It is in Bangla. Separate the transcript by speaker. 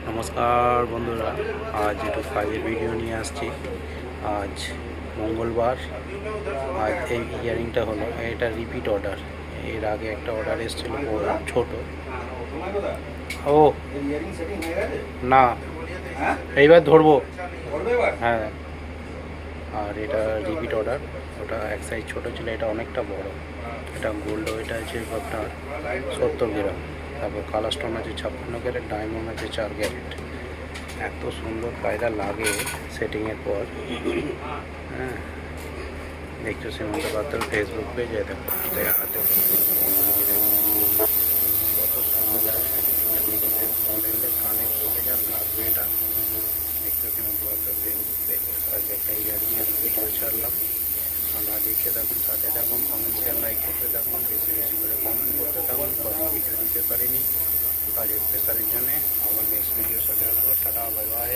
Speaker 1: নমস্কার বন্ধুরা, আজ একটু কাজের ভিডিও নিয়ে আসছি। আজ মঙ্গলবার। আজ এই ইয়ারিংটা হলো, এটা রিপিট অর্ডার। এর আগে একটা অর্ডার এসেছিল ছোট। ও না, এইবার ধরবো। হ্যাঁ, আর এটা রিপিট অর্ডার। ওটা এক সাইজ ছোটো ছিল, এটা অনেকটা বড়। এটা গোল্ড ওয়েট আছে আপনার 70 গ্রাম। তারপর কালার স্টোন আছে 56 ক্যারেট, ডায়মন্ড আছে 4 ক্যারেট। এত সুন্দর কায়দা লাগে সেটিংয়ের পর। হ্যাঁ, দেখছো সীমন্ত পাত্র ফেসবুক পেজে দেখো, হাতে কত সুন্দর নিজেদের মডেলের কানে পড়ে যা লাগবে। এটা দেখছো সীমন্ত পাত্র ফেসবুক পেজ। আজ একটা ইয়ারিং ভিডিও ছাড়লাম। আমরা দেখতে থাকুন, সাথে থাকুন, কমেন্ট শেয়ার লাইক করতে থাকুন, বেশি বেশি করে কমেন্ট করতে থাকুন। কদিন ভিডিও দিতে পারিনি কাজের প্রেসারের জন্যে। আবার নেক্সট ভিডিওর সাথে আসবো। Tata, bye bye.